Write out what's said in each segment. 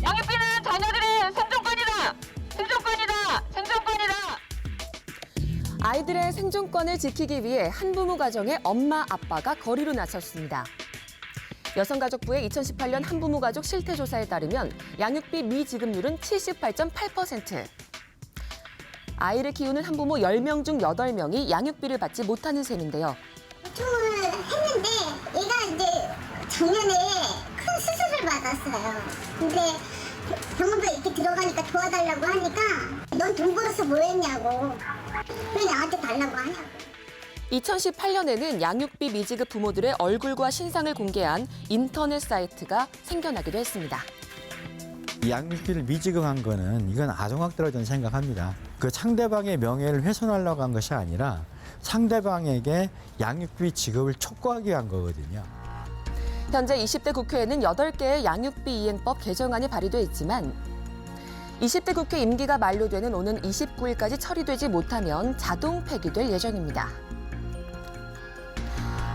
양육비는 자녀들의 생존권이다. 생존권이다. 생존권이다. 아이들의 생존권을 지키기 위해 한부모 가정의 엄마, 아빠가 거리로 나섰습니다. 여성가족부의 2018년 한부모 가족 실태조사에 따르면 양육비 미지급률은 78.8%. 아이를 키우는 한부모 10명 중 8명이 양육비를 받지 못하는 셈인데요. 요청을 했는데 얘가 이제 작년에 큰 수술을 받았어요. 근데 병원에 이렇게 들어가니까 도와달라고 하니까 넌 돈 벌어서 뭐 했냐고. 왜 나한테 달라고 하냐고. 2018년에는 양육비 미지급 부모들의 얼굴과 신상을 공개한 인터넷 사이트가 생겨나기도 했습니다. 이 양육비를 미지급한 거는 이건 아동학대라고 저는 생각합니다. 그 상대방의 명예를 훼손하려고 한 것이 아니라 상대방에게 양육비 지급을 촉구하기 위한 거거든요. 현재 20대 국회에는 8개의 양육비 이행법 개정안이 발의돼 있지만 20대 국회 임기가 만료되는 오는 29일까지 처리되지 못하면 자동 폐기될 예정입니다.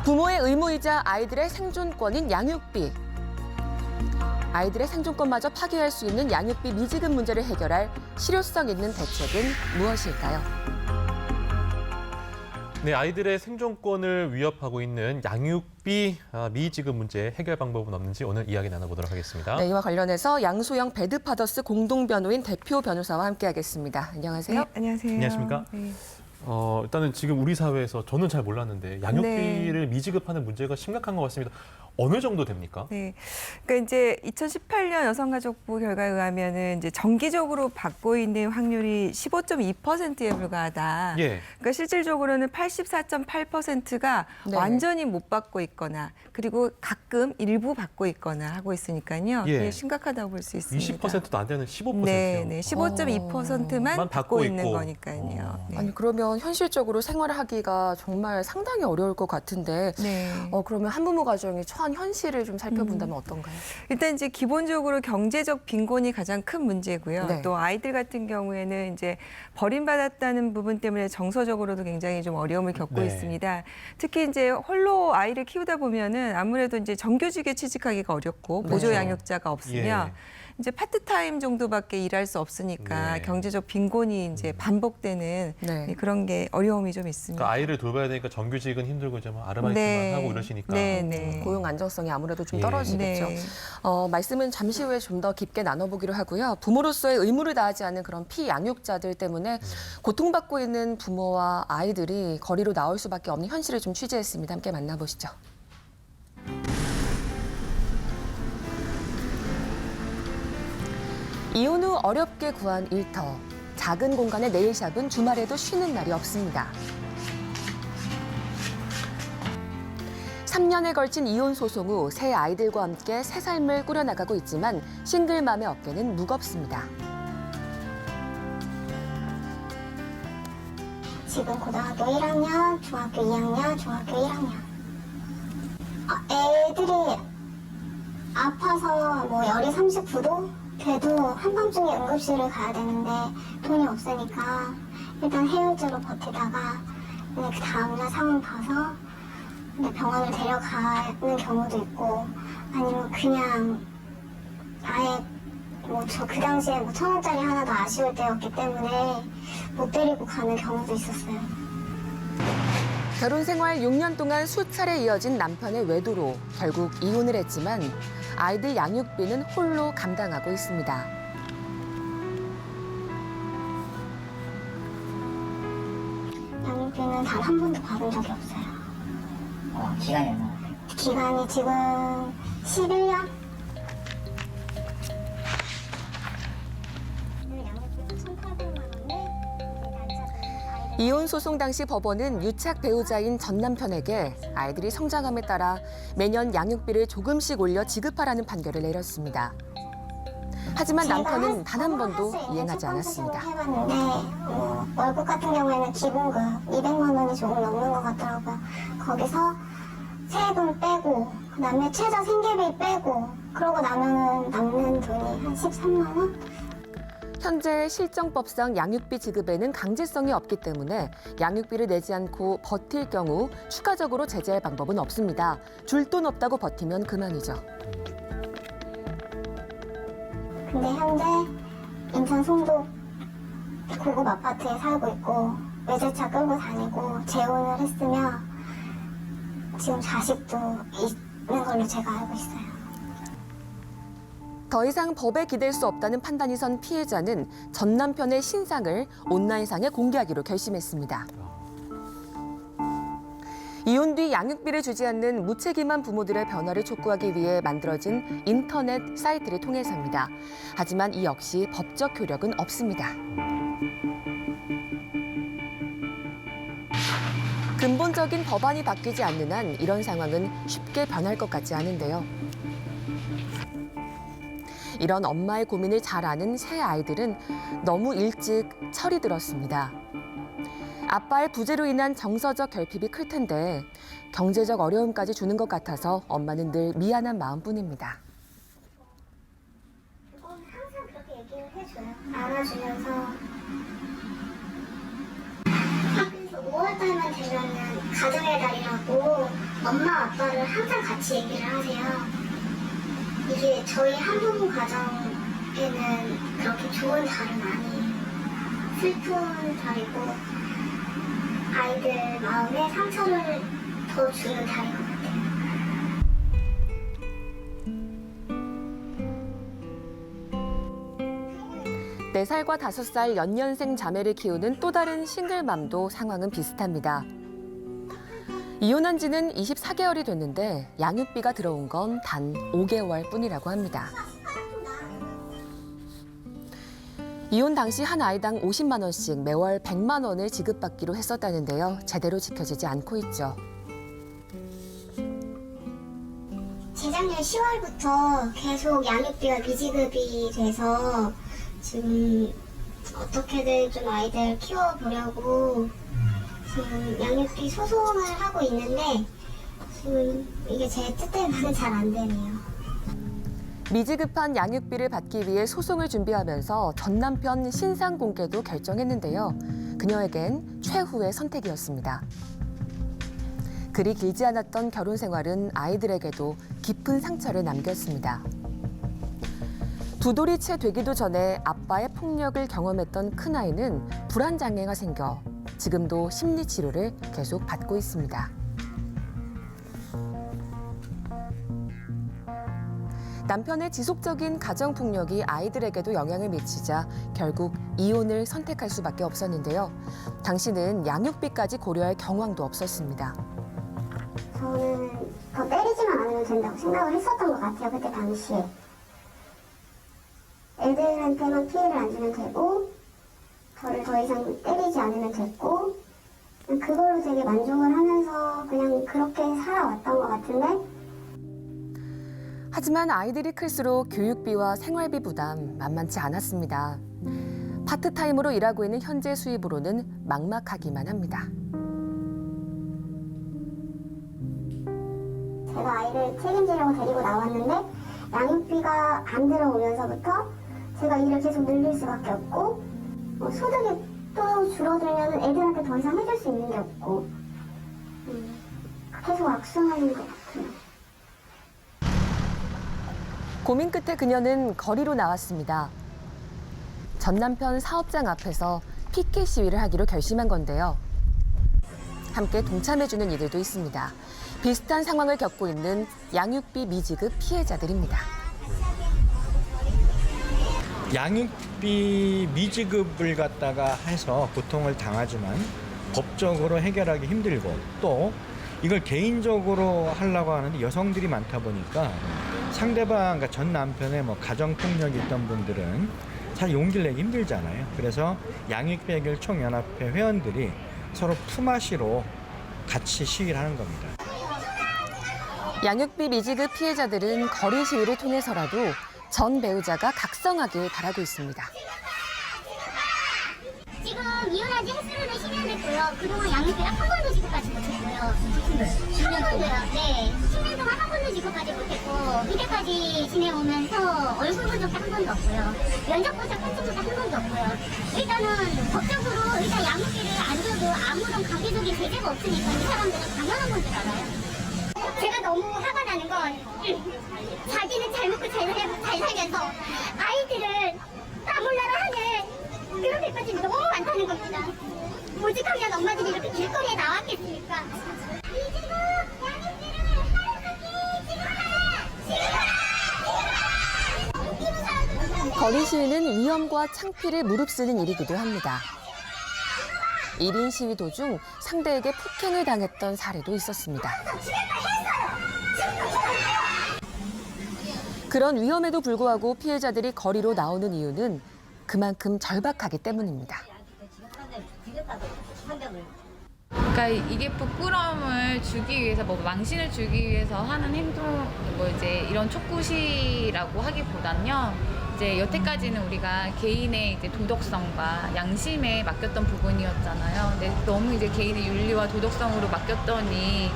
부모의 의무이자 아이들의 생존권인 양육비. 아이들의 생존권마저 파괴할 수 있는 양육비 미지급 문제를 해결할 실효성 있는 대책은 무엇일까요? 네, 아이들의 생존권을 위협하고 있는 양육비 미지급 문제 해결 방법은 없는지 오늘 이야기 나눠보도록 하겠습니다. 네, 이와 관련해서 양소영 배드파더스 공동변호인 대표 변호사와 함께하겠습니다. 안녕하세요. 네, 안녕하세요. 안녕하십니까? 네. 일단은 지금 우리 사회에서 저는 잘 몰랐는데 양육비를 미지급하는 문제가 심각한 것 같습니다. 어느 정도 됩니까? 네. 그러니까 이제 2018년 여성가족부 결과에 의하면은 이제 정기적으로 받고 있는 확률이 15.2%에 불과하다. 예. 그러니까 실질적으로는 84.8%가 네. 완전히 못 받고 있거나 그리고 가끔 일부 받고 있거나 하고 있으니까요. 예. 그게 심각하다고 볼 수 있습니다. 20%도 안 되는 15%요. 네, 네. 15.2%만 만 받고 받고 있는 있고. 거니까요. 네. 아니 그러면 현실적으로 생활하기가 정말 상당히 어려울 것 같은데 네. 그러면 한부모 가정이 처한 현실을 좀 살펴본다면 어떤가요? 일단 이제 기본적으로 경제적 빈곤이 가장 큰 문제고요. 네. 또 아이들 같은 경우에는 이제 버림받았다는 부분 때문에 정서적으로도 굉장히 좀 어려움을 겪고 네. 있습니다. 특히 이제 홀로 아이를 키우다 보면은 아무래도 이제 정규직에 취직하기가 어렵고 보조 그렇죠. 양육자가 없으면 이제 파트타임 정도밖에 일할 수 없으니까 네. 경제적 빈곤이 이제 반복되는 네. 그런 게 어려움이 좀 있습니다. 그러니까 아이를 돌봐야 되니까 정규직은 힘들고 이제 뭐 아르바이트만 네. 하고 이러시니까. 네, 네. 고용 안정성이 아무래도 좀 예. 떨어지겠죠. 네. 말씀은 잠시 후에 좀 더 깊게 나눠보기로 하고요. 부모로서의 의무를 다하지 않는 그런 피양육자들 때문에 고통받고 있는 부모와 아이들이 거리로 나올 수밖에 없는 현실을 좀 취재했습니다. 함께 만나보시죠. 이혼 후 어렵게 구한 일터. 작은 공간의 네일샵은 주말에도 쉬는 날이 없습니다. 3년에 걸친 이혼 소송 후 새 아이들과 함께 새 삶을 꾸려나가고 있지만 싱글맘의 어깨는 무겁습니다. 지금 고등학교 1학년, 중학교 2학년, 중학교 1학년. 애들이 아파서 뭐 열이 39도 돼도 한밤중에 응급실을 가야 되는데 돈이 없으니까 일단 해열제로 버티다가 그 다음날 상황 봐서 병원을 데려가는 경우도 있고 아니면 그냥 아예 뭐 저 그 당시에 뭐 1,000원짜리 하나도 아쉬울 때였기 때문에 못 데리고 가는 경우도 있었어요. 결혼 생활 6년 동안 수차례 이어진 남편의 외도로 결국 이혼을 했지만 아이들 양육비는 홀로 감당하고 있습니다. 양육비는 단 한 번도 받은 적이 없어요. 기간이 얼마나 돼요? 기간이 지금 11년? 이혼 소송 당시 법원은 유착 배우자인 전 남편에게 아이들이 성장함에 따라 매년 양육비를 조금씩 올려 지급하라는 판결을 내렸습니다. 하지만 남편은 단 한 번도 이행하지 않았습니다. 해봤는데 월급 같은 경우에는 기본급 200만 원이 조금 넘는 것 같더라고요. 거기서 세금 빼고 그다음에 최저 생계비 빼고 그러고 나면은 남는 돈이 한 13만 원? 현재 실정법상 양육비 지급에는 강제성이 없기 때문에 양육비를 내지 않고 버틸 경우 추가적으로 제재할 방법은 없습니다. 줄 돈 없다고 버티면 그만이죠. 근데 현재 인천 송도 고급 아파트에 살고 있고 외제차 끌고 다니고 재혼을 했으며 지금 자식도 있는 걸로 제가 알고 있어요. 더 이상 법에 기댈 수 없다는 판단이 선 피해자는 전 남편의 신상을 온라인상에 공개하기로 결심했습니다. 이혼 뒤 양육비를 주지 않는 무책임한 부모들의 변화를 촉구하기 위해 만들어진 인터넷 사이트를 통해서입니다. 하지만 이 역시 법적 효력은 없습니다. 근본적인 법안이 바뀌지 않는 한 이런 상황은 쉽게 변할 것 같지 않은데요. 이런 엄마의 고민을 잘 아는 새 아이들은 너무 일찍 철이 들었습니다. 아빠의 부재로 인한 정서적 결핍이 클 텐데 경제적 어려움까지 주는 것 같아서 엄마는 늘 미안한 마음뿐입니다. 항상 그렇게 얘기를 해줘요. 안아주면서. 그래서 5월달만 되면은 가정의 달이라고 엄마 아빠를 항상 같이 얘기를 하세요. 이게 저희 한부모 가정에는 그렇게 좋은 달은 아니에요. 슬픈 달이고 아이들 마음에 상처를 더 주는 달인 것 같아요. 네 살과 5살 연년생 자매를 키우는 또 다른 싱글맘도 상황은 비슷합니다. 이혼한 지는 24개월이 됐는데 양육비가 들어온 건 단 5개월 뿐이라고 합니다. 이혼 당시 한 아이당 50만 원씩 매월 100만 원을 지급받기로 했었다는데요. 제대로 지켜지지 않고 있죠. 재작년 10월부터 계속 양육비가 미지급이 돼서 지금 어떻게든 좀 아이들 키워보려고 지금 양육비 소송을 하고 있는데 지금 이게 제 뜻대로는 잘 안 되네요. 미지급한 양육비를 받기 위해 소송을 준비하면서 전 남편 신상 공개도 결정했는데요. 그녀에겐 최후의 선택이었습니다. 그리 길지 않았던 결혼 생활은 아이들에게도 깊은 상처를 남겼습니다. 두 돌이 채 되기도 전에 아빠의 폭력을 경험했던 큰아이는 불안장애가 생겨 지금도 심리치료를 계속 받고 있습니다. 남편의 지속적인 가정폭력이 아이들에게도 영향을 미치자 결국 이혼을 선택할 수밖에 없었는데요. 당시는 양육비까지 고려할 경황도 없었습니다. 저는 더 때리지만 않으면 된다고 생각을 했었던 것 같아요. 그때 당시에. 애들한테만 피해를 안 주면 되고 저를 더 이상 때리지 않으면 됐고 그걸로 되게 만족을 하면서 그냥 그렇게 살아왔던 것 같은데 하지만 아이들이 클수록 교육비와 생활비 부담 만만치 않았습니다. 파트타임으로 일하고 있는 현재 수입으로는 막막하기만 합니다. 제가 아이를 책임지려고 데리고 나왔는데 양육비가 안 들어오면서부터 제가 일을 계속 늘릴 수밖에 없고 소득이 또 줄어들면 애들한테 더 이상 해줄 수 있는 게 없고 계속 악순환인 것 같아요. 고민 끝에 그녀는 거리로 나왔습니다. 전 남편 사업장 앞에서 피켓 시위를 하기로 결심한 건데요. 함께 동참해주는 이들도 있습니다. 비슷한 상황을 겪고 있는 양육비 미지급 피해자들입니다. 양육비 미지급을 갖다가 해서 고통을 당하지만 법적으로 해결하기 힘들고 또 이걸 개인적으로 하려고 하는데 여성들이 많다 보니까 상대방, 그러니까 전 남편의 가정폭력이 있던 분들은 사실 용기를 내기 힘들잖아요. 그래서 양육비 해결 총연합회 회원들이 서로 품앗이로 같이 시위를 하는 겁니다. 양육비 미지급 피해자들은 거리 시위를 통해서라도 전 배우자가 각성하길 바라고 있습니다. 지금 이혼한 지 횟수로는 10년 됐고요. 그동안 양육비를 한 번도 지급하지 못했고요. 10년 동안? 네. 10년 동안 한 번도 지급하지 못했고 이때까지 지내오면서 얼굴 본 적도 한 번도 없고요. 면접 본 적 한 적도 한 번도 없고요. 일단은 법적으로 일단 양육비를 안 줘도 아무런 강제적인 제재가 없으니까 이 사람들은 당연한 건 줄 알아요. 제가 너무 화가 나는 건 자기는 잘 먹고 잘 살면서 아이들은 나몰라라 하는 그런 백바지 너무 많다는 겁니다. 오직하면 엄마들이 이렇게 길거리에 나왔겠습니까? 이지금 양육비를 하루속히 거리 시위는 위험과 창피를 무릅쓰는 일이기도 합니다. 1인 시위 도중 상대에게 폭행을 당했던 사례도 있었습니다. 그런 위험에도 불구하고 피해자들이 거리로 나오는 이유는 그만큼 절박하기 때문입니다. 그러니까 이게 부끄러움을 주기 위해서 뭐 망신을 주기 위해서 하는 행동 뭐 이제 이런 촉구시라고 하기보단요. 이제 여태까지는 우리가 개인의 이제 도덕성과 양심에 맡겼던 부분이었잖아요. 근데 너무 이제 개인의 윤리와 도덕성으로 맡겼더니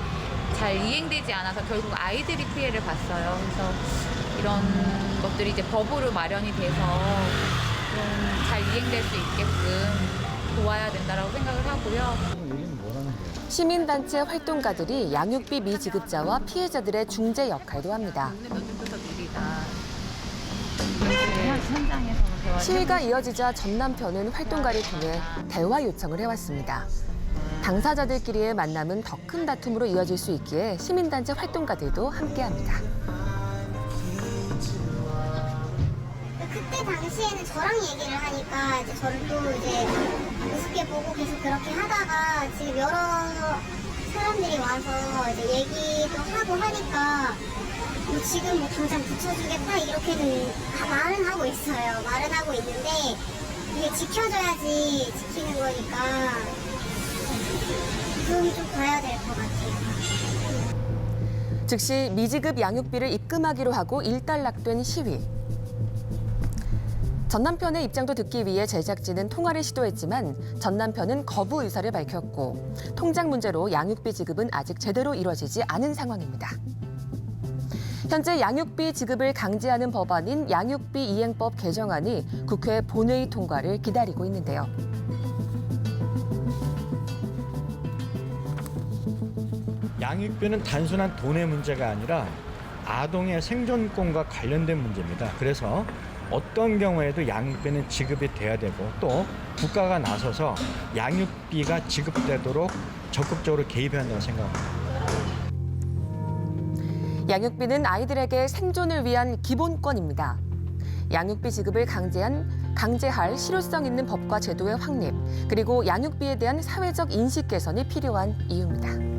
잘 이행되지 않아서 결국 아이들이 피해를 봤어요. 그래서 이런 것들이 이제 법으로 마련이 돼서 좀 잘 이행될 수 있게끔 도와야 된다라고 생각을 하고요. 시민단체 활동가들이 양육비 미지급자와 피해자들의 중재 역할도 합니다. 시위가 이어지자 전 남편은 활동가를 통해 대화 요청을 해왔습니다. 당사자들끼리의 만남은 더 큰 다툼으로 이어질 수 있기에 시민단체 활동가들도 함께합니다. 그때 당시에는 저랑 얘기를 하니까 이제 저를 또 이제 우습게 보고 계속 그렇게 하다가 지금 여러 사람들이 와서 이제 얘기도 하고 하니까 뭐 지금 뭐 당장 붙여주겠다 이렇게는 말은 하고 있어요. 말은 하고 있는데 이게 지켜줘야지 지키는 거니까 그건 좀 봐야 될 것 같아요. 즉시 미지급 양육비를 입금하기로 하고 일단락된 시위. 전 남편의 입장도 듣기 위해 제작진은 통화를 시도했지만 전 남편은 거부 의사를 밝혔고 통장 문제로 양육비 지급은 아직 제대로 이루어지지 않은 상황입니다. 현재 양육비 지급을 강제하는 법안인 양육비 이행법 개정안이 국회 본회의 통과를 기다리고 있는데요. 양육비는 단순한 돈의 문제가 아니라 아동의 생존권과 관련된 문제입니다. 그래서 어떤 경우에도 양육비는 지급이 돼야 되고 또 국가가 나서서 양육비가 지급되도록 적극적으로 개입해야 한다고 생각합니다. 양육비는 아이들에게 생존을 위한 기본권입니다. 양육비 지급을 강제할 실효성 있는 법과 제도의 확립, 그리고 양육비에 대한 사회적 인식 개선이 필요한 이유입니다.